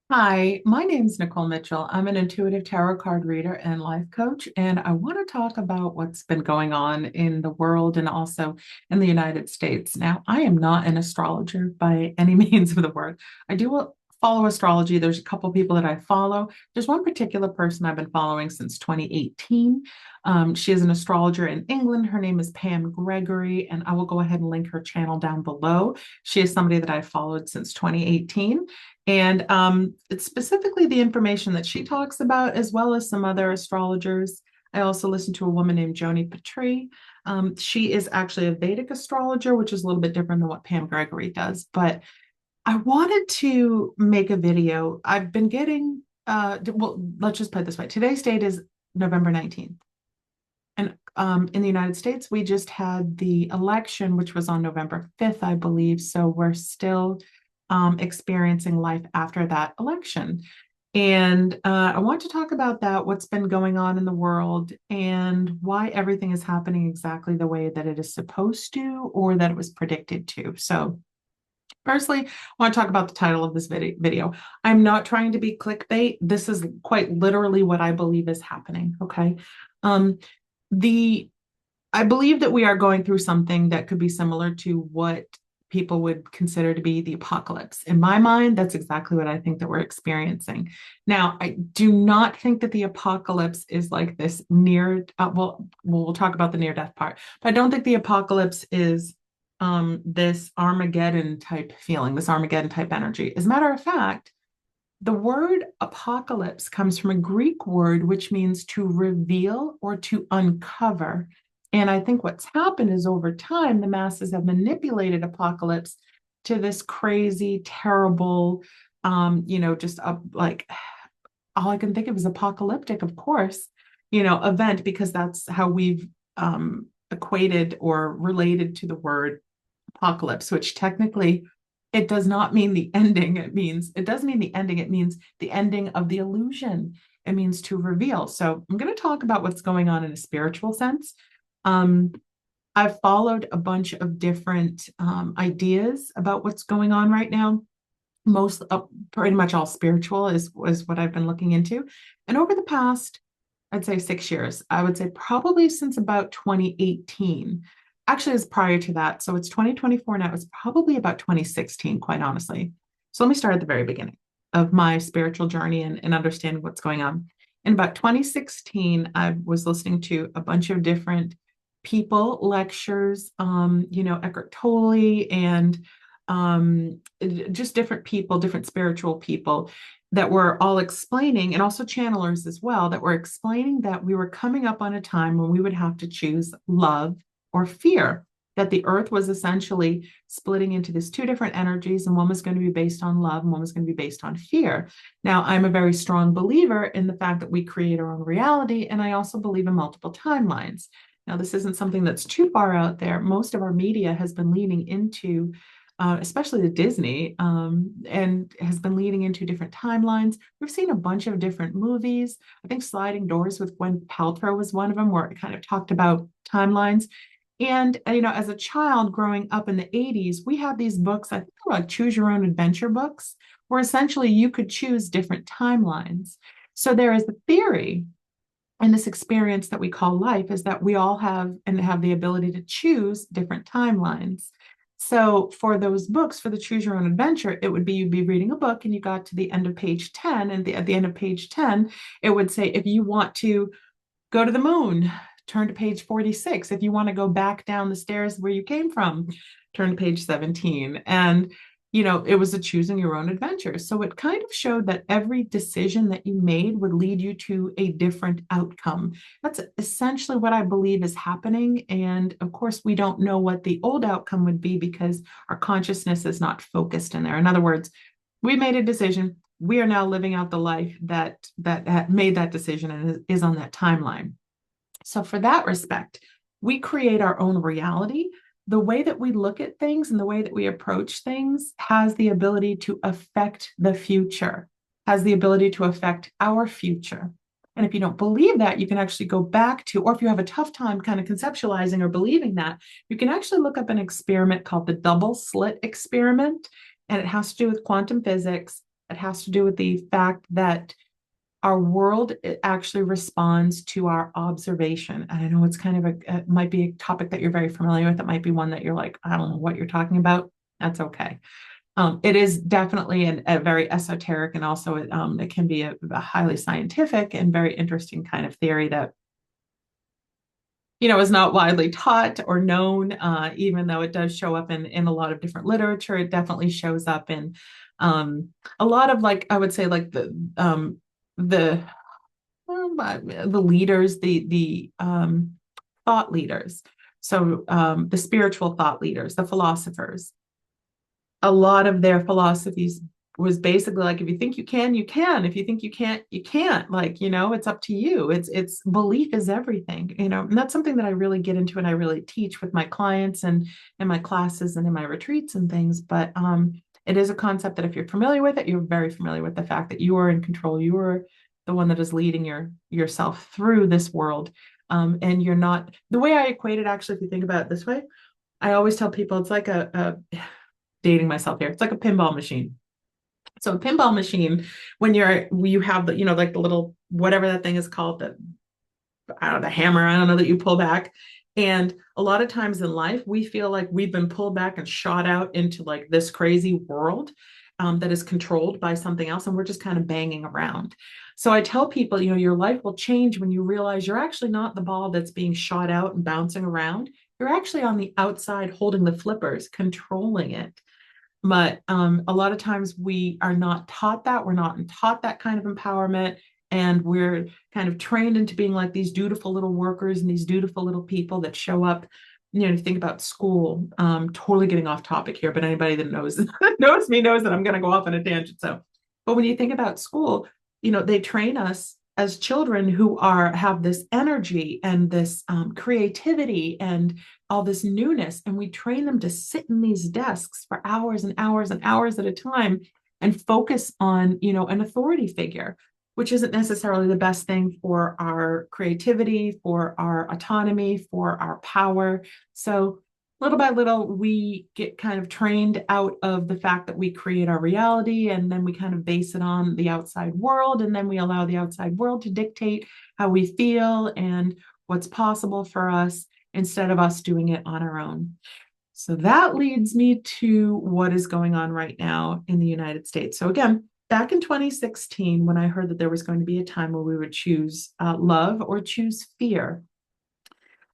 Hi, my name is Nicole Mitchell. I'm an intuitive tarot card reader and life coach, and I want to talk about what's been going on in the world and also in the United States. Now, I am not an astrologer by any means of the word. I do follow astrology. There's a couple people that I follow. There's one particular person I've been following since 2018. She is an astrologer in England. Her name is Pam Gregory, and I will go ahead and link her channel down below. She is somebody that I've followed since 2018. And it's specifically the information that she talks about, as well as some other astrologers. I also listen to a woman named Joni Patry. She is actually a Vedic astrologer, which is a little bit different than what Pam Gregory does. But I wanted to make a video. I've been getting, well, let's just put it this way. Today's date is November 19th. And in the United States, we just had the election, which was on November 5th, I believe. So we're still experiencing life after that election. And I want to talk about that, what's been going on in the world, and why everything is happening exactly the way that it is supposed to or that it was predicted to. So, firstly, I want to talk about the title of this video. I'm not trying to be clickbait. This is quite literally what I believe is happening. Okay. Um, the I believe that we are going through something that could be similar to what people would consider to be the apocalypse. In my mind, that's exactly what I think that we're experiencing. Now, I do not think that the apocalypse is like this near, well, we'll talk about the near death part, but I don't think the apocalypse is this Armageddon type feeling, this Armageddon type energy. As a matter of fact, the word apocalypse comes from a Greek word which means to reveal or to uncover. And I think what's happened is over time, the masses have manipulated apocalypse to this crazy, terrible, just like all I can think of is apocalyptic, of course, event, because that's how we've equated or related to the word apocalypse, which technically it does not mean the ending. It does mean the ending. It means the ending of the illusion. It means to reveal. So I'm going to talk about what's going on in a spiritual sense. Um, I've followed a bunch of different ideas about what's going on right now. Pretty much all spiritual is what I've been looking into. And over the past, I'd say 6 years, I would say probably since about 2018. Actually, it's prior to that. So it's 2024 now. It's probably about 2016, quite honestly. So let me start at the very beginning of my spiritual journey and understanding what's going on. In about 2016, I was listening to a bunch of different people, lectures, Eckhart Tolle and just different people, different spiritual people that were all explaining, and also channelers as well, that were explaining that we were coming up on a time when we would have to choose love or fear, that the earth was essentially splitting into these two different energies, and one was going to be based on love and one was going to be based on fear. Now, I'm a very strong believer in the fact that we create our own reality, and I also believe in multiple timelines. Now, this isn't something that's too far out there. Most of our media has been leaning into especially the Disney, and has been leading into different timelines. We've seen a bunch of different movies. I think Sliding Doors with Gwyneth Paltrow was one of them, where it kind of talked about timelines. And, as a child growing up in the 80s, we had these books, I think they were like Choose Your Own Adventure books, where essentially you could choose different timelines. So there is the theory and this experience that we call life is that we all have the ability to choose different timelines. So for those books, for the Choose Your Own Adventure, it would be you'd be reading a book and you got to the end of page 10, and at the end of page 10, it would say, if you want to go to the moon, turn to page 46. If you want to go back down the stairs where you came from, turn to page 17. And it was a choosing your own adventure. So it kind of showed that every decision that you made would lead you to a different outcome. That's essentially what I believe is happening. And of course, we don't know what the old outcome would be because our consciousness is not focused in there. In other words, we made a decision. We are now living out the life that made that decision and is on that timeline. So for that respect, we create our own reality. The way that we look at things and the way that we approach things has the ability to affect the future, has the ability to affect our future. And if you don't believe that, you can actually go back to, or if you have a tough time kind of conceptualizing or believing that, you can actually look up an experiment called the double slit experiment. And it has to do with quantum physics. It has to do with the fact that our world actually responds to our observation. And I know it's kind of it might be a topic that you're very familiar with. It might be one that you're like, I don't know what you're talking about. That's okay. It is definitely a very esoteric, and also it can be a highly scientific and very interesting kind of theory that is not widely taught or known, even though it does show up in a lot of different literature. It definitely shows up in a lot of, like, I would say, like the the leaders, the thought leaders. So the spiritual thought leaders, the philosophers, a lot of their philosophies was basically like, if you think you can, you can. If you think you can't, you can't. Like, it's up to you. It's belief is everything, and that's something that I really get into and I really teach with my clients and in my classes and in my retreats and things. But it is a concept that if you're familiar with it, you're very familiar with the fact that you are in control. You are the one that is leading yourself through this world. And you're not, the way I equate it, actually, if you think about it this way, I always tell people it's like a dating myself here. It's like a pinball machine. So a pinball machine, when you have the, like the little, whatever that thing is called, I don't know, the hammer, I don't know, that you pull back. And a lot of times in life, we feel like we've been pulled back and shot out into like this crazy world that is controlled by something else. And we're just kind of banging around. So I tell people, your life will change when you realize you're actually not the ball that's being shot out and bouncing around. You're actually on the outside holding the flippers, controlling it. But a lot of times we are not taught that. We're not taught that kind of empowerment. And we're kind of trained into being like these dutiful little workers and these dutiful little people that show up. You think about school, totally getting off topic here, but anybody that knows knows me knows that I'm going to go off on a tangent. So, but when you think about school, they train us as children who have this energy and this creativity and all this newness, and we train them to sit in these desks for hours and hours and hours at a time and focus on an authority figure, which isn't necessarily the best thing for our creativity, for our autonomy, for our power. So little by little, we get kind of trained out of the fact that we create our reality, and then we kind of base it on the outside world, and then we allow the outside world to dictate how we feel and what's possible for us instead of us doing it on our own. So that leads me to what is going on right now in the United States. So again, back in 2016, when I heard that there was going to be a time where we would choose love or choose fear,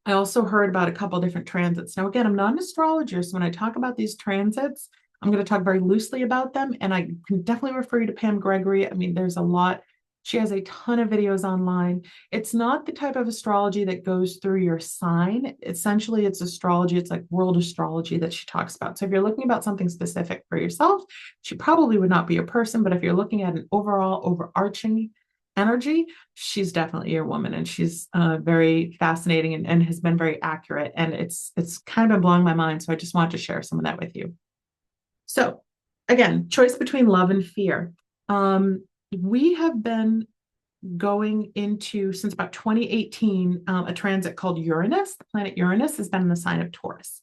I also heard about a couple of different transits. Now, again, I'm not an astrologer, so when I talk about these transits, I'm going to talk very loosely about them, and I can definitely refer you to Pam Gregory. I mean, there's a lot. She has a ton of videos online. It's not the type of astrology that goes through your sign. Essentially, it's astrology. It's like world astrology that she talks about. So if you're looking about something specific for yourself, she probably would not be your person. But if you're looking at an overall overarching energy, she's definitely your woman, and she's very fascinating and has been very accurate. And it's kind of blowing my mind. So I just wanted to share some of that with you. So again, choice between love and fear. We have been going into, since about 2018, a transit called Uranus. The planet Uranus has been in the sign of Taurus.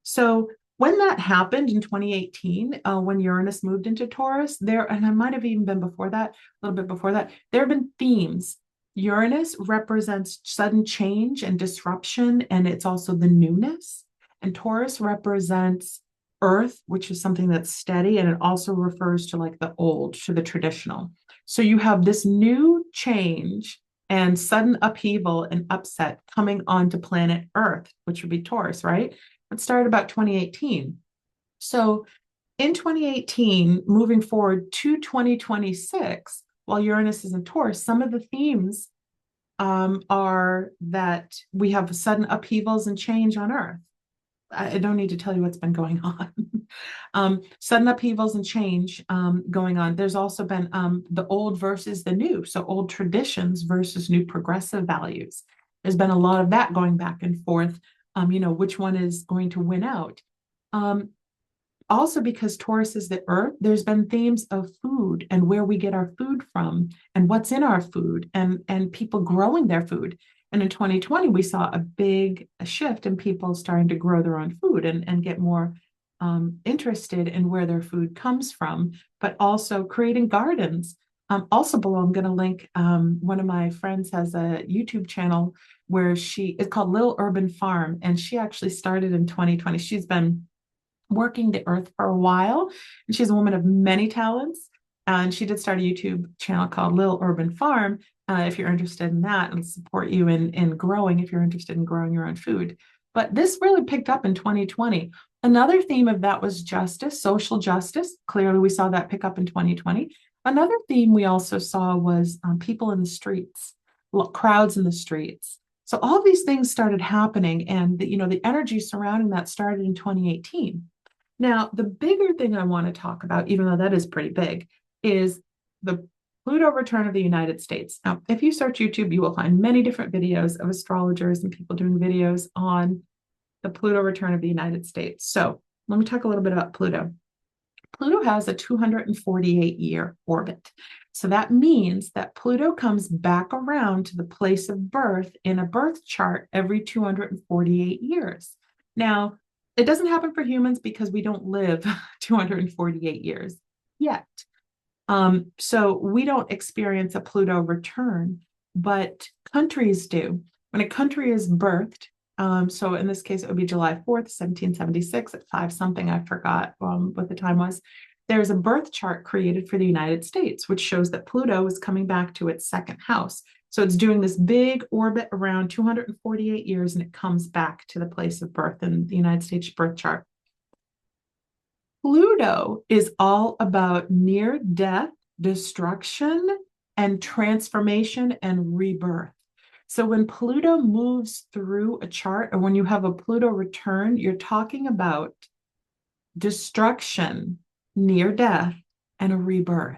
So when that happened in 2018, when Uranus moved into Taurus, and I might have even been before that, a little bit before that, there have been themes. Uranus represents sudden change and disruption, and it's also the newness. And Taurus represents Earth, which is something that's steady, and it also refers to like the old, to the traditional. So you have this new change and sudden upheaval and upset coming onto planet Earth, which would be Taurus, right? It started about 2018. So in 2018, moving forward to 2026, while Uranus is in Taurus, some of the themes are that we have sudden upheavals and change on Earth. I don't need to tell you what's been going on. Sudden upheavals and change going on. There's also been the old versus the new. So old traditions versus new progressive values. There's been a lot of that going back and forth. Which one is going to win out? Also, because Taurus is the earth, there's been themes of food and where we get our food from and what's in our food and people growing their food. And in 2020, we saw a big shift in people starting to grow their own food and get more interested in where their food comes from, but also creating gardens. Also below, I'm going to link one of my friends has a YouTube channel where it's called Little Urban Farm, and she actually started in 2020. She's been working the earth for a while, and she's a woman of many talents. And she did start a YouTube channel called Little Urban Farm. If you're interested in that, and support you in growing, if you're interested in growing your own food. But this really picked up in 2020. Another theme of that was justice, social justice. Clearly, we saw that pick up in 2020. Another theme we also saw was people in the streets, crowds in the streets. So all these things started happening, and the energy surrounding that started in 2018. Now, the bigger thing I want to talk about, even though that is pretty big, is the Pluto return of the United States. Now, if you search YouTube, you will find many different videos of astrologers and people doing videos on the Pluto return of the United States. So let me talk a little bit about Pluto. Pluto has a 248-year orbit. So that means that Pluto comes back around to the place of birth in a birth chart every 248 years. Now, it doesn't happen for humans because we don't live 248 years yet. So we don't experience a Pluto return, but countries do. When a country is birthed, so in this case, it would be July 4th, 1776 at 5 something, I forgot what the time was. There's a birth chart created for the United States, which shows that Pluto is coming back to its second house. So it's doing this big orbit around 248 years, and it comes back to the place of birth in the United States birth chart. Pluto is all about near death, destruction, and transformation and rebirth. So when Pluto moves through a chart, or when you have a Pluto return, you're talking about destruction, near death, and a rebirth.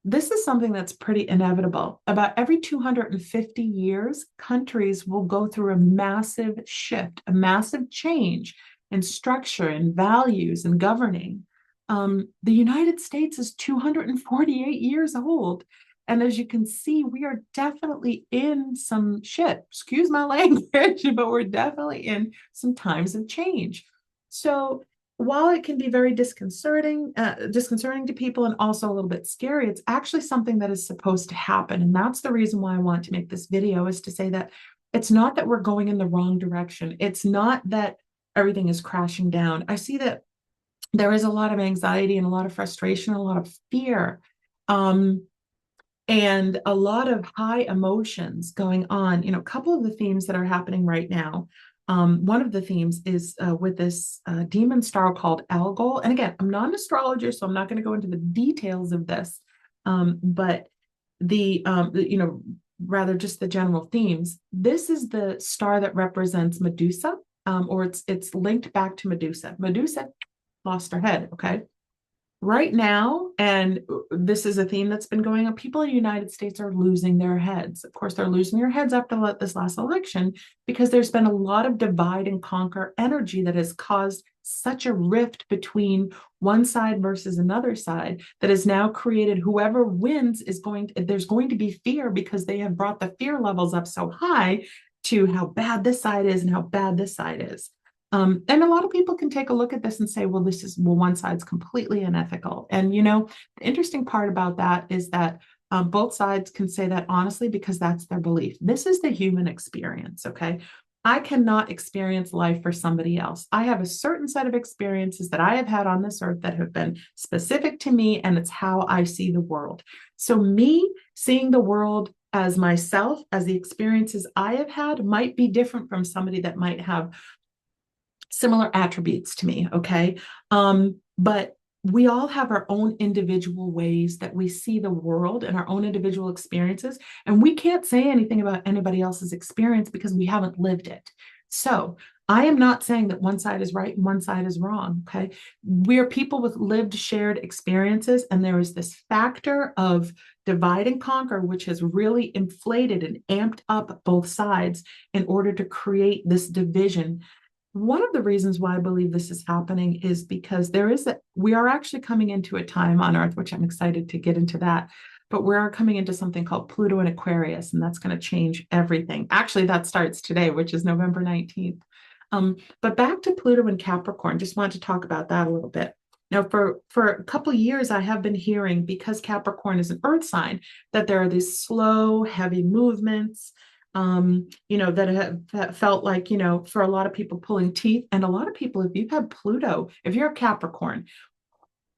This is something that's pretty inevitable. About every 250 years, countries will go through a massive shift, a massive change in structure and values and governing. The United States is 248 years old. And as you can see, we are definitely in some shit, excuse my language, but we're definitely in some times of change. So while it can be very disconcerting to people and also a little bit scary, it's actually something that is supposed to happen. And that's the reason why I want to make this video, is to say that it's not that we're going in the wrong direction. It's not that everything is crashing down. I see that there is a lot of anxiety and a lot of frustration, a lot of fear, and a lot of high emotions going on. A couple of the themes that are happening right now. One of the themes is with this demon star called Algol. And again, I'm not an astrologer, so I'm not going to go into the details of this, but rather just the general themes. This is the star that represents Medusa, or it's linked back to Medusa. Medusa lost her head, okay? Right now, and this is a theme that's been going on, people in the United States are losing their heads. Of course, they're losing their heads after this last election because there's been a lot of divide and conquer energy that has caused such a rift between one side versus another side that has now created whoever wins there's going to be fear, because they have brought the fear levels up so high to how bad this side is and how bad this side is. And a lot of people can take a look at this and say, well, one side's completely unethical. And, the interesting part about that is that both sides can say that honestly, because that's their belief. This is the human experience, okay? I cannot experience life for somebody else. I have a certain set of experiences that I have had on this earth that have been specific to me, and it's how I see the world. So me seeing the world as myself, as the experiences I have had, might be different from somebody that might have similar attributes to me, okay? But we all have our own individual ways that we see the world and our own individual experiences, and we can't say anything about anybody else's experience because we haven't lived it. So I am not saying that one side is right and one side is wrong, okay? We're people with lived, shared experiences, and there is this factor of divide and conquer, which has really inflated and amped up both sides in order to create this division. One of the reasons why I believe this is happening is because we are actually coming into a time on Earth, which I'm excited to get into that, but we are coming into something called Pluto in Aquarius, and that's going to change everything. Actually, that starts today, which is November 19th. But back to Pluto and Capricorn, just wanted to talk about that a little bit. Now, for a couple of years, I have been hearing, because Capricorn is an earth sign, that there are these slow, heavy movements, that have felt like, for a lot of people pulling teeth. And a lot of people, if you've had Pluto, if you're a Capricorn,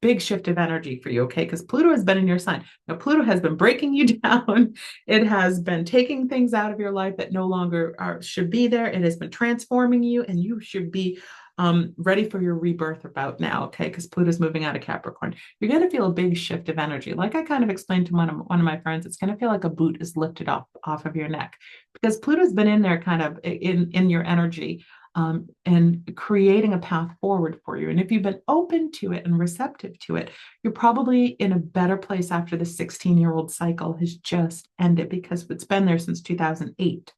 big shift of energy for you, okay? Because Pluto has been in your sign. Now, Pluto has been breaking you down. It has been taking things out of your life that no longer should be there. It has been transforming you, and you should be ready for your rebirth about now, okay? Because Pluto's moving out of Capricorn. You're going to feel a big shift of energy. Like I kind of explained to one of my friends, it's going to feel like a boot is lifted off of your neck, because Pluto's been in there kind of in your energy, and creating a path forward for you. And if you've been open to it and receptive to it, you're probably in a better place after the 16-year-old cycle has just ended, because it's been there since 2008.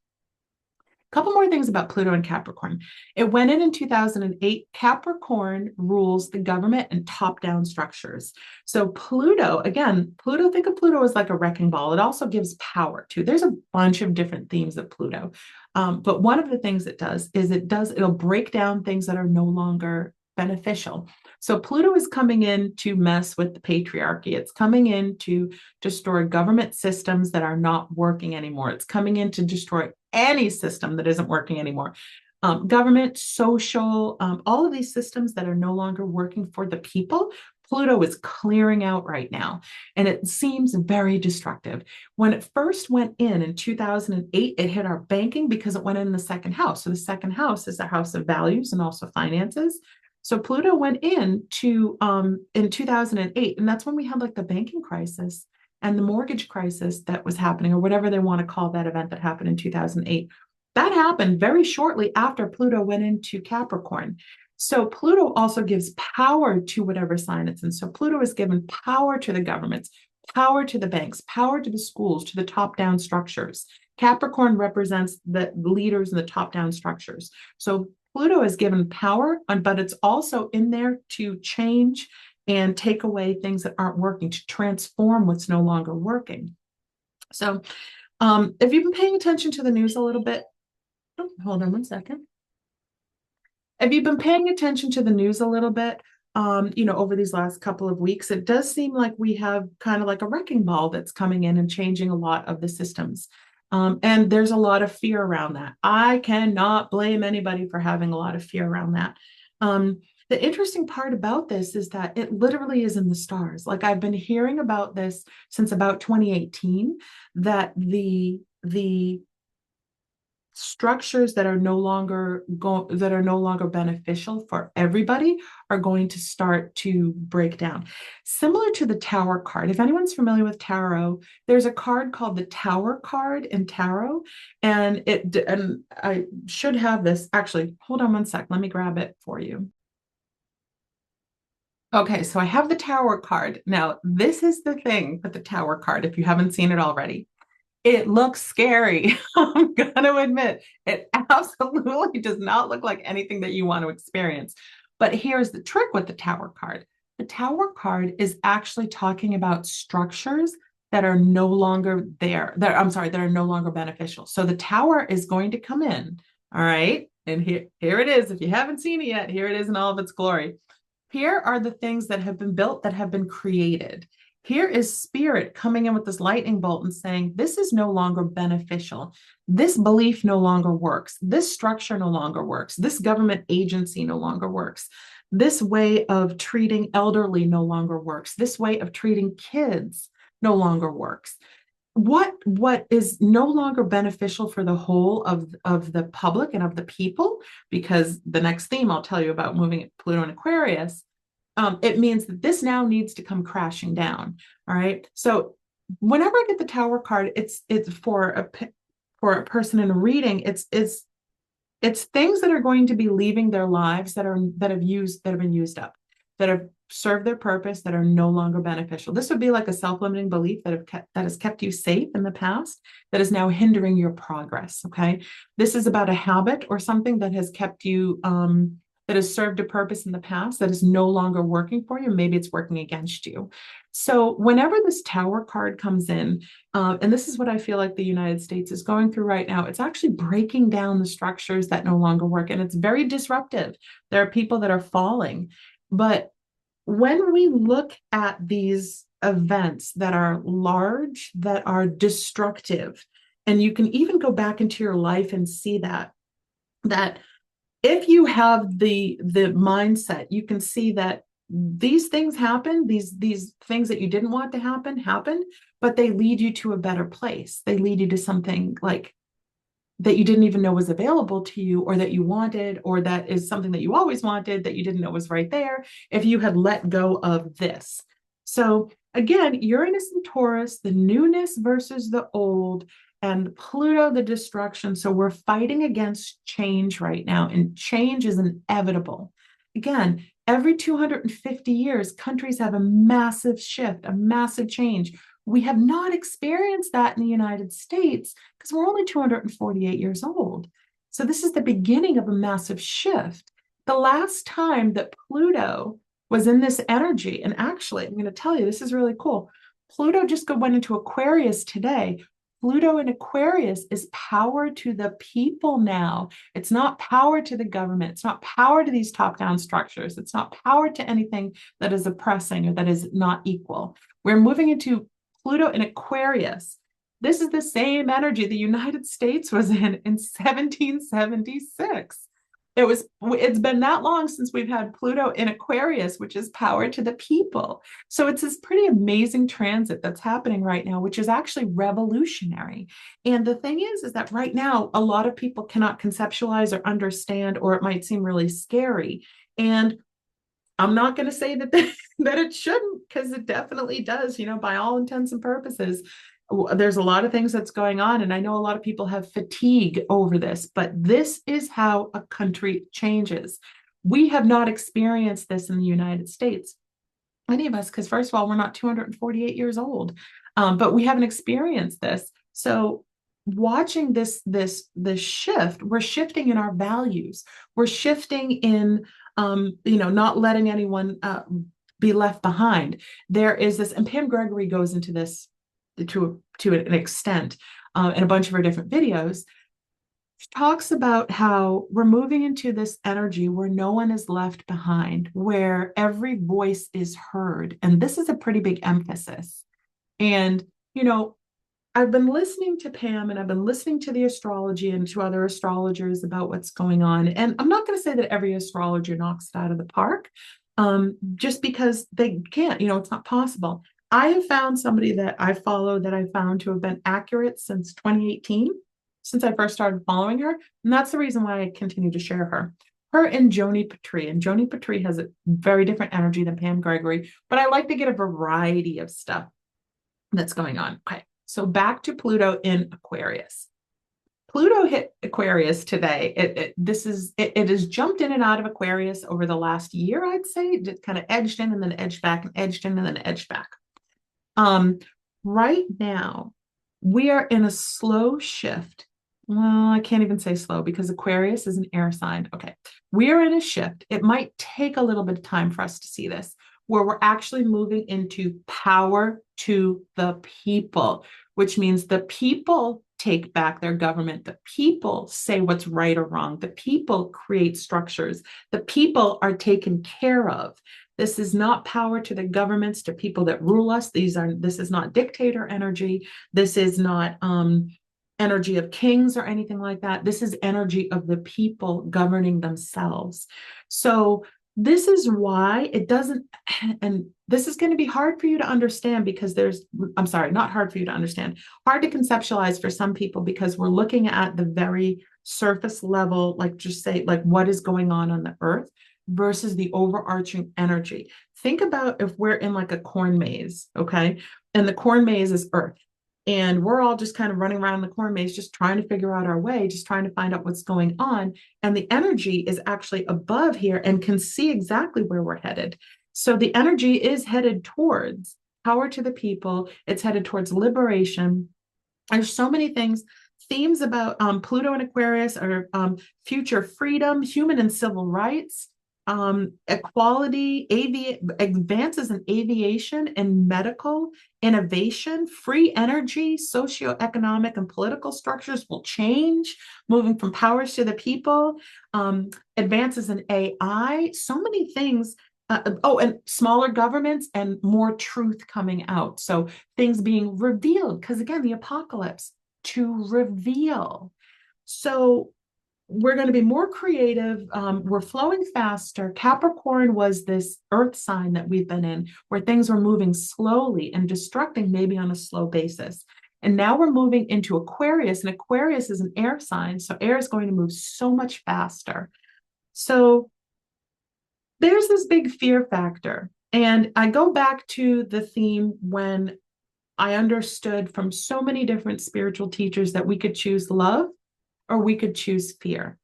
Couple more things about Pluto and Capricorn. It went in 2008. Capricorn rules the government and top-down structures. So Pluto, again, think of Pluto as like a wrecking ball. It also gives power too. There's a bunch of different themes of Pluto. But one of the things it does is it'll break down things that are no longer beneficial. So Pluto is coming in to mess with the patriarchy. It's coming in to destroy government systems that are not working anymore. It's coming in to destroy any system that isn't working anymore. Government, social, all of these systems that are no longer working for the people, Pluto is clearing out right now. And it seems very destructive. When it first went in 2008, it hit our banking because it went in the second house. So the second house is the house of values and also finances. So Pluto went in 2008, and that's when we had like the banking crisis and the mortgage crisis that was happening, or whatever they want to call that event that happened in 2008. That happened very shortly after Pluto went into Capricorn. So Pluto also gives power to whatever sign it's in. So Pluto is given power to the governments, power to the banks, power to the schools, to the top-down structures. Capricorn represents the leaders in the top-down structures. So Pluto is given power, but it's also in there to change and take away things that aren't working, to transform what's no longer working. So if you've been paying attention to the news a little bit, hold on one second. If you've been paying attention to the news a little bit, over these last couple of weeks, it does seem like we have kind of like a wrecking ball that's coming in and changing a lot of the systems. And there's a lot of fear around that. I cannot blame anybody for having a lot of fear around that. The interesting part about this is that it literally is in the stars. Like I've been hearing about this since about 2018, that the structures that are no longer beneficial for everybody are going to start to break down. Similar to the Tower card. If anyone's familiar with tarot, there's a card called the Tower card in tarot, and I should have this. Actually, hold on one sec. Let me grab it for you. Okay, so I have the Tower card. Now, this is the thing with the Tower card, if you haven't seen it already. It looks scary. I'm gonna admit, it absolutely does not look like anything that you want to experience. But here's the trick with the Tower card. The Tower card is actually talking about structures that are no longer there. That are no longer beneficial. So the Tower is going to come in, all right? And here it is. If you haven't seen it yet, here it is in all of its glory. Here are the things that have been built, that have been created. Here is spirit coming in with this lightning bolt and saying, this is no longer beneficial. This belief no longer works. This structure no longer works. This government agency no longer works. This way of treating elderly no longer works. This way of treating kids no longer works. What is no longer beneficial for the whole of the public and of the people, because the next theme I'll tell you about, moving at Pluto and Aquarius, it means that this now needs to come crashing down. All right. So whenever I get the Tower card, it's for a person in a reading. It's things that are going to be leaving their lives that have been used up, that have served their purpose, that are no longer beneficial. This would be like a self-limiting belief that has kept you safe in the past, that is now hindering your progress. Okay. This is about a habit or something that has kept you that has served a purpose in the past that is no longer working for you. Maybe it's working against you. So whenever this Tower card comes in, and this is what I feel like the United States is going through right now, it's actually breaking down the structures that no longer work, and it's very disruptive. There are people that are falling. But when we look at these events that are large, that are destructive, and you can even go back into your life and see that if you have the mindset, you can see that these things happen, these things that you didn't want to happen, but they lead you to a better place. They lead you to something like that you didn't even know was available to you, or that you wanted, or that is something that you always wanted that you didn't know was right there if you had let go of this. So again, Uranus and Taurus, the newness versus the old, and Pluto, the destruction. So we're fighting against change right now, and change is inevitable. Again, every 250 years, countries have a massive shift, a massive change. We have not experienced that in the United States because we're only 248 years old. So this is the beginning of a massive shift. The last time that Pluto was in this energy, and actually, I'm going to tell you, this is really cool. Pluto just went into Aquarius today. Pluto in Aquarius is power to the people now. It's not power to the government. It's not power to these top-down structures. It's not power to anything that is oppressing or that is not equal. We're moving into Pluto in Aquarius. This is the same energy the United States was in 1776. It's been that long since we've had Pluto in Aquarius, which is power to the people. So it's this pretty amazing transit that's happening right now, which is actually revolutionary. And the thing is that right now, a lot of people cannot conceptualize or understand, or it might seem really scary. And I'm not going to say that that it shouldn't, because it definitely does, by all intents and purposes. There's a lot of things that's going on, and I know a lot of people have fatigue over this, but this is how a country changes. We have not experienced this in the United States, any of us, because first of all, we're not 248 years old, but we haven't experienced this. So watching this shift, we're shifting in our values. We're shifting in, not letting anyone be left behind. There is this, and Pam Gregory goes into this to an extent in a bunch of her different videos. She talks about how we're moving into this energy where no one is left behind, where every voice is heard. And this is a pretty big emphasis. And, I've been listening to Pam, and I've been listening to the astrology and to other astrologers about what's going on. And I'm not going to say that every astrologer knocks it out of the park, just because they can't, it's not possible. I have found somebody that I follow that I found to have been accurate since 2018, since I first started following her. And that's the reason why I continue to share her. Her and Joni Patry. And Joni Patry has a very different energy than Pam Gregory, but I like to get a variety of stuff that's going on. Okay, so back to Pluto in Aquarius. Pluto hit Aquarius today. It has jumped in and out of Aquarius over the last year, I'd say. It just kind of edged in and then edged back and edged in and then edged back. Right now, we are in a slow shift. Well, I can't even say slow because Aquarius is an air sign. Okay, we are in a shift. It might take a little bit of time for us to see this, where we're actually moving into power to the people, which means the people take back their government. The people say what's right or wrong. The people create structures. The people are taken care of. This is not power to the governments, to people that rule us. This is not dictator energy. This is not energy of kings or anything like that. This is energy of the people governing themselves. So this is why it doesn't, and this is going to be hard for you to understand because I'm sorry, not hard for you to understand, hard to conceptualize for some people because we're looking at the very surface level, like just say, like what is going on the earth versus the overarching energy. Think about if we're in like a corn maze, okay? And the corn maze is earth. And we're all just kind of running around the corn maze, just trying to figure out our way, just trying to find out what's going on. And the energy is actually above here and can see exactly where we're headed. So the energy is headed towards power to the people. It's headed towards liberation. There's so many things. Themes about Pluto and Aquarius are future freedom, human and civil rights, equality, advances in aviation and medical innovation, free energy, socioeconomic and political structures will change, moving from powers to the people, advances in AI, so many things. And smaller governments and more truth coming out. So things being revealed, because again, the apocalypse to reveal. So we're going to be more creative. We're flowing faster. Capricorn was this earth sign that we've been in where things were moving slowly and destructing maybe on a slow basis. And now we're moving into Aquarius, and Aquarius is an air sign. So air is going to move so much faster. So there's this big fear factor. And I go back to the theme when I understood from so many different spiritual teachers that we could choose love or we could choose fear.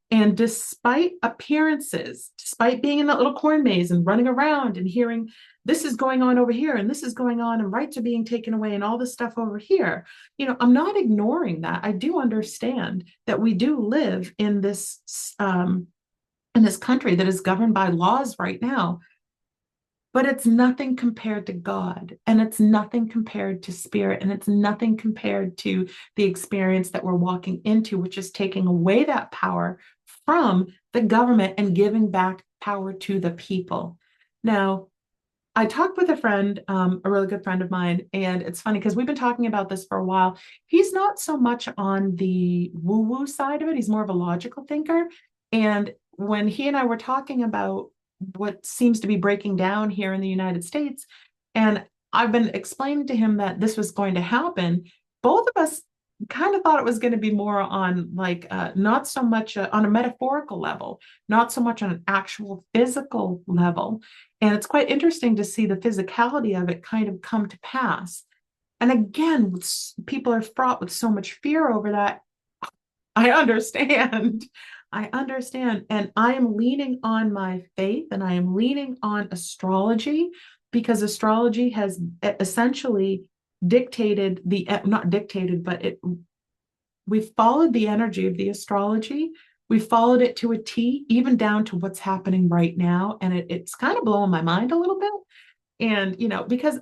And despite appearances, despite being in that little corn maze and running around and hearing this is going on over here and this is going on and rights are being taken away and all this stuff over here, I'm not ignoring that. I do understand that we do live in this country that is governed by laws right now. But it's nothing compared to God, and it's nothing compared to spirit, and it's nothing compared to the experience that we're walking into, which is taking away that power from the government and giving back power to the people. Now, I talked with a friend, a really good friend of mine, and it's funny because we've been talking about this for a while. He's not so much on the woo-woo side of it. He's more of a logical thinker. And when he and I were talking about what seems to be breaking down here in the United States, and I've been explaining to him that this was going to happen, both of us kind of thought it was going to be more on like not so much on a metaphorical level, not so much on an actual physical level. And it's quite interesting to see the physicality of it kind of come to pass. And again, people are fraught with so much fear over that. I understand. I understand. And I am leaning on my faith and I am leaning on astrology because astrology has essentially dictated not dictated, but we've followed the energy of the astrology. We followed it to a T, even down to what's happening right now. And it's kind of blowing my mind a little bit. And, because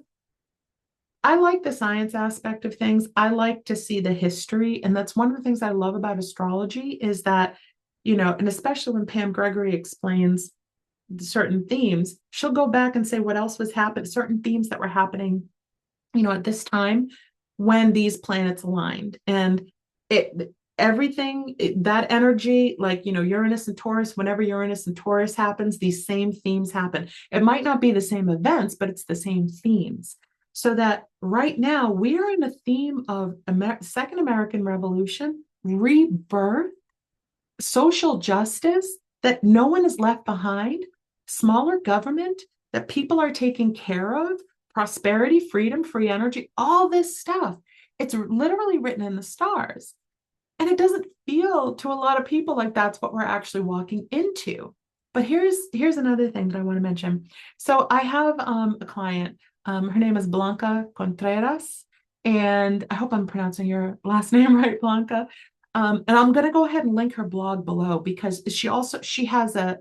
I like the science aspect of things. I like to see the history. And that's one of the things I love about astrology is that, and especially when Pam Gregory explains certain themes, she'll go back and say what else was happening, certain themes that were happening, at this time when these planets aligned. And that energy, like, Uranus and Taurus, whenever Uranus and Taurus happens, these same themes happen. It might not be the same events, but it's the same themes. So that right now we are in a theme of Second American Revolution, rebirth, social justice, that no one is left behind, smaller government, that people are taken care of, prosperity, freedom, free energy, all this stuff. It's literally written in the stars. And it doesn't feel to a lot of people like that's what we're actually walking into. But here's another thing that I want to mention. So I have a client. Her name is Blanca Contreras, and I hope I'm pronouncing your last name right, Blanca. And I'm going to go ahead and link her blog below because she has a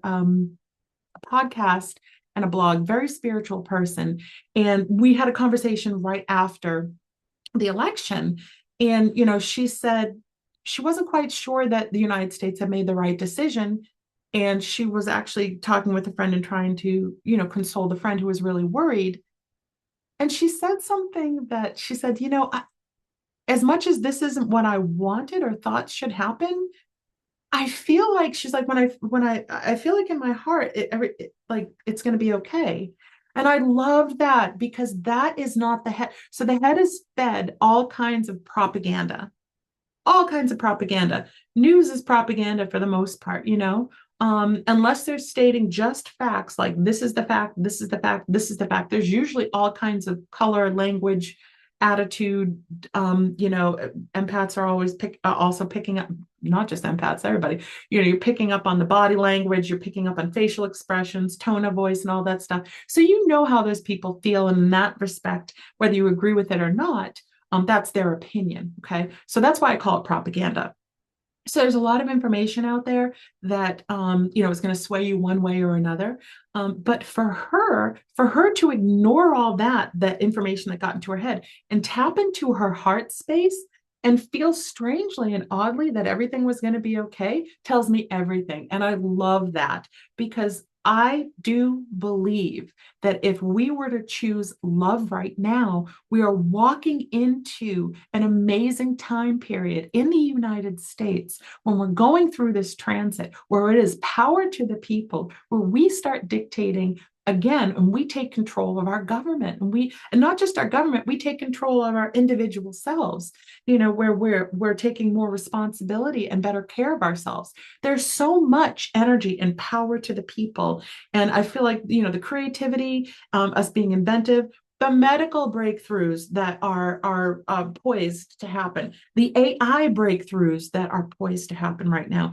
podcast and a blog, very spiritual person. And we had a conversation right after the election. And, she said she wasn't quite sure that the United States had made the right decision. And she was actually talking with a friend and trying to, console the friend who was really worried. And she said something that she said, as much as this isn't what I wanted or thought should happen, I feel like she's like, I feel like in my heart, like it's going to be okay. And I love that because that is not the head. So the head is fed all kinds of propaganda, News is propaganda for the most part, unless they're stating just facts, like this is the fact, this is the fact, this is the fact. There's usually all kinds of color, language, attitude. Empaths are always also picking up, not just empaths, everybody, you're picking up on the body language, you're picking up on facial expressions, tone of voice, and all that stuff. So how those people feel in that respect, whether you agree with it or not. That's their opinion. Okay. So that's why I call it propaganda. So there's a lot of information out there that is going to sway you one way or another. But for her to ignore all that information that got into her head and tap into her heart space and feel strangely and oddly that everything was going to be okay tells me everything. And I love that because I do believe that if we were to choose love right now, we are walking into an amazing time period in the United States when we're going through this transit where it is power to the people, where we start dictating again, and we take control of our government, and not just our government, we take control of our individual selves, where we're taking more responsibility and better care of ourselves. There's so much energy and power to the people. And I feel like, the creativity, us being inventive, the medical breakthroughs that are poised to happen, the AI breakthroughs that are poised to happen right now.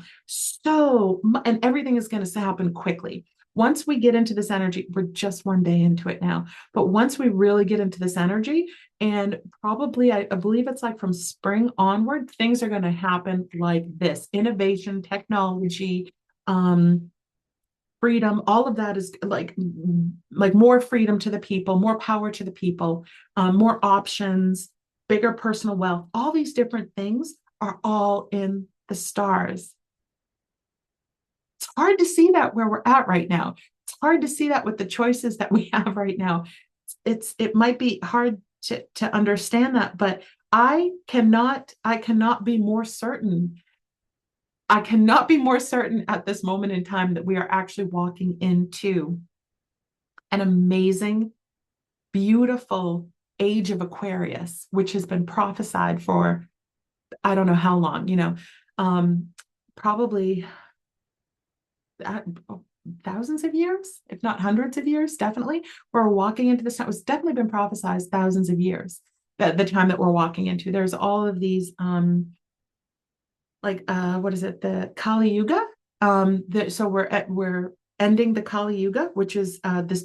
And everything is going to happen quickly. Once we get into this energy, we're just one day into it now. But once we really get into this energy, and probably I believe it's like from spring onward, things are going to happen like this: innovation, technology, freedom, all of that is like more freedom to the people, more power to the people, more options, bigger personal wealth. All these different things are all in the stars. It's hard to see that where we're at right now. It's hard to see that with the choices that we have right now. It might be hard to understand that, but I cannot be more certain. I cannot be more certain at this moment in time that we are actually walking into an amazing, beautiful age of Aquarius, which has been prophesied for I don't know how long, probably uh, thousands of years, if not hundreds of years, definitely. We're walking into this time. It's definitely been prophesied thousands of years, the time that we're walking into. There's all of these what is it, the Kali Yuga. So we're ending the Kali Yuga, which is this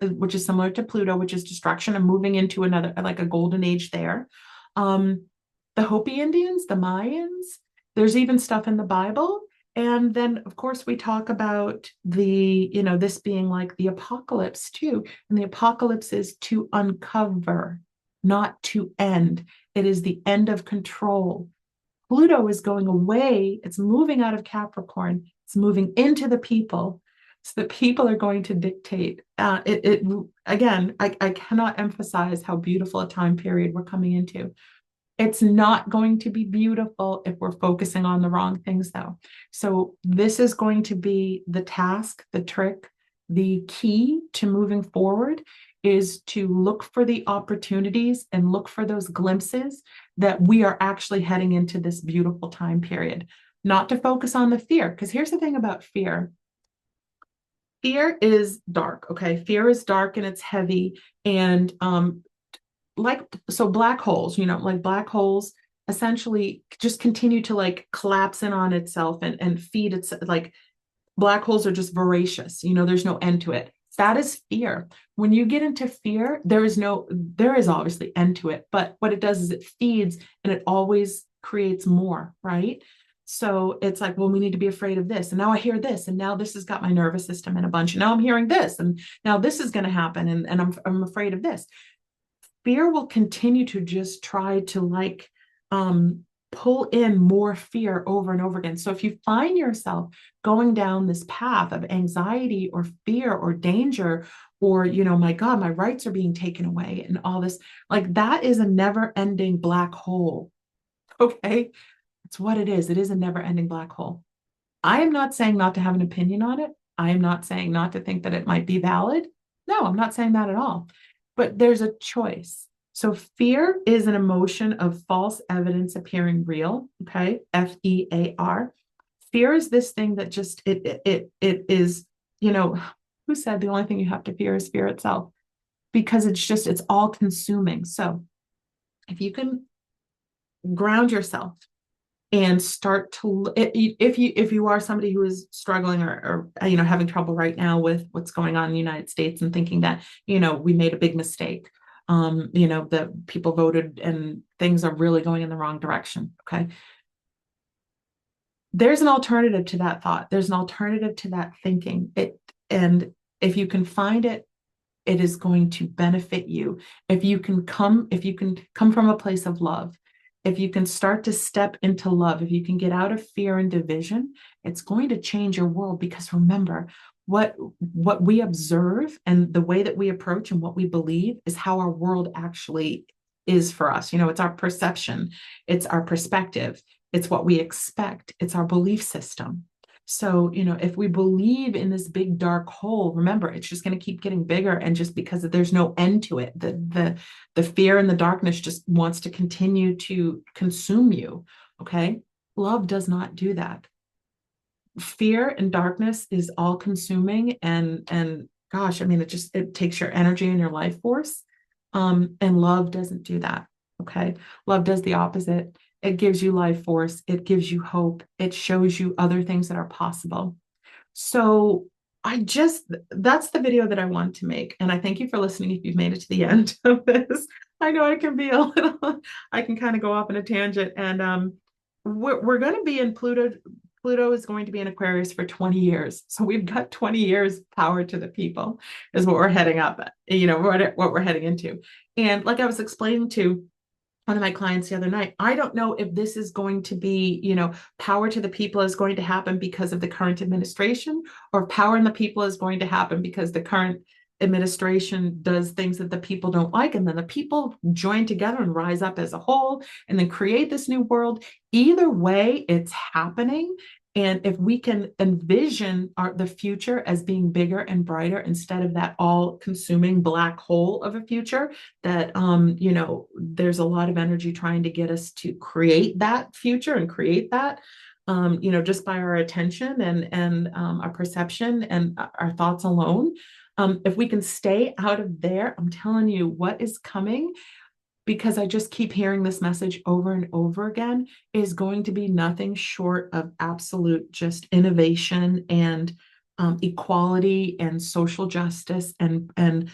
which is similar to Pluto, which is destruction, and moving into another, like a golden age there. The Hopi Indians, the Mayans, there's even stuff in the Bible. And then, of course, we talk about this being like the apocalypse too. And the apocalypse is to uncover, not to end. It is the end of control. Pluto is going away. It's moving out of Capricorn. It's moving into the people. So the people are going to dictate. Again, I cannot emphasize how beautiful a time period we're coming into. It's not going to be beautiful if we're focusing on the wrong things, though. So this is going to be the task, the trick, the key to moving forward is to look for the opportunities and look for those glimpses that we are actually heading into this beautiful time period, not to focus on the fear. Because here's the thing about fear. Fear is dark, okay? Fear is dark and it's heavy. And black holes, like black holes essentially just continue to like collapse in on itself and feed its like black holes are just voracious, there's no end to it. That is fear. When you get into fear, there is obviously end to it, but what it does is it feeds and it always creates more, right? So it's like, well, we need to be afraid of this. And now I hear this, and now this has got my nervous system in a bunch. And now I'm hearing this, and now this is going to happen, and I'm afraid of this. Fear will continue to just try to pull in more fear over and over again. So if you find yourself going down this path of anxiety or fear or danger, or, my God, my rights are being taken away and all this, like that is a never ending black hole. Okay. It's what it is. It is a never ending black hole. I am not saying not to have an opinion on it. I am not saying not to think that it might be valid. No, I'm not saying that at all. But there's a choice. So fear is an emotion of false evidence appearing real. Okay. FEAR. Fear is this thing that just, it is, who said the only thing you have to fear is fear itself? Because it's all consuming. So if you can ground yourself and start to, if you are somebody who is struggling or having trouble right now with what's going on in the United States and thinking that we made a big mistake, the people voted and things are really going in the wrong direction. Okay, there's an alternative to that thought. There's an alternative to that thinking. And if you can find it, it is going to benefit you. If you can come from a place of love, if you can start to step into love, if you can get out of fear and division, it's going to change your world. Because remember, what we observe and the way that we approach and what we believe is how our world actually is for us. It's our perception, it's our perspective, it's what we expect, it's our belief system. So, if we believe in this big dark hole, remember, it's just going to keep getting bigger. And just because there's no end to it, the fear and the darkness just wants to continue to consume you. Okay. Love does not do that. Fear and darkness is all consuming, and gosh, I mean, it takes your energy and your life force. And love doesn't do that. Okay. Love does the opposite. It gives you life force. It gives you hope. It shows you other things that are possible. So that's the video that I want to make. And I thank you for listening if you've made it to the end of this. I know I can be a little, I can kind of go off on a tangent. And we're going to be in Pluto. Pluto is going to be in Aquarius for 20 years. So we've got 20 years power to the people is what we're heading up, what we're heading into. And like I was explaining to one of my clients the other night, I don't know if this is going to be, power to the people is going to happen because of the current administration, or power in the people is going to happen because the current administration does things that the people don't like. And then the people join together and rise up as a whole and then create this new world. Either way, it's happening. And if we can envision the future as being bigger and brighter instead of that all-consuming black hole of a future, that there's a lot of energy trying to get us to create that future and create that, just by our attention and our perception and our thoughts alone. If we can stay out of there, I'm telling you what is coming, because I just keep hearing this message over and over again, is going to be nothing short of absolute just innovation and equality and social justice and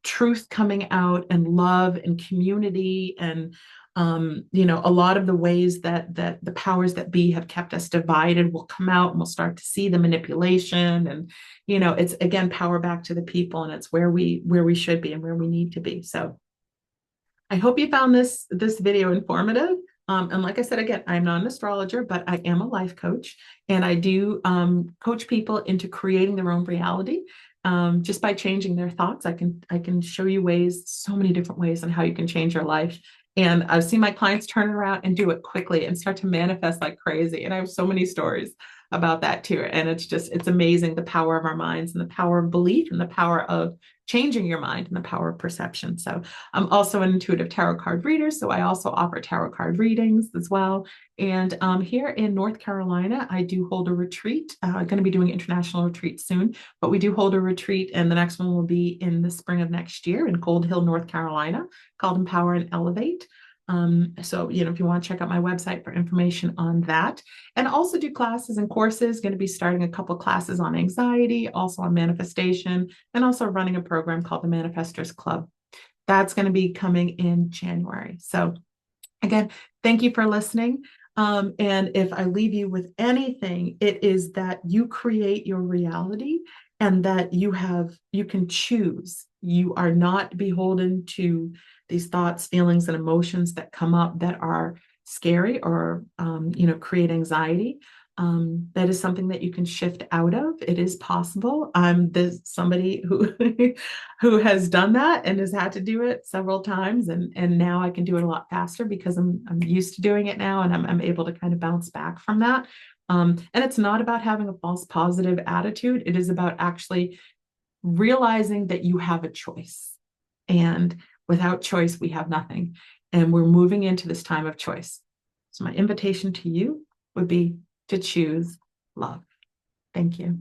truth coming out, and love and community, and a lot of the ways that the powers that be have kept us divided will come out, and we'll start to see the manipulation. And it's again power back to the people, and it's where we should be and where we need to be. So I hope you found this video informative. And like I said, again, I'm not an astrologer, but I am a life coach, and I do coach people into creating their own reality. Just by changing their thoughts, I can show you ways, so many different ways on how you can change your life. And I've seen my clients turn around and do it quickly and start to manifest like crazy. And I have so many stories about that too. And it's amazing, the power of our minds and the power of belief and the power of changing your mind and the power of perception. So I'm also an intuitive tarot card reader. So I also offer tarot card readings as well. And here in North Carolina, I do hold a retreat. I'm going to be doing an international retreat soon, but we do hold a retreat, and the next one will be in the spring of next year in Gold Hill, North Carolina, called Empower and Elevate. So, if you want to check out my website for information on that, and also do classes and courses, going to be starting a couple classes on anxiety, also on manifestation, and also running a program called the Manifestors Club. That's going to be coming in January. So again, thank you for listening. And if I leave you with anything, it is that you create your reality, and that you can choose. You are not beholden to these thoughts, feelings, and emotions that come up that are scary or, create anxiety. That is something that you can shift out of. It is possible. There's somebody who has done that and has had to do it several times, and now I can do it a lot faster because I'm used to doing it now, and I'm able to kind of bounce back from that. And it's not about having a false positive attitude. It is about actually realizing that you have a choice, and without choice, we have nothing. And we're moving into this time of choice. So my invitation to you would be to choose love. Thank you.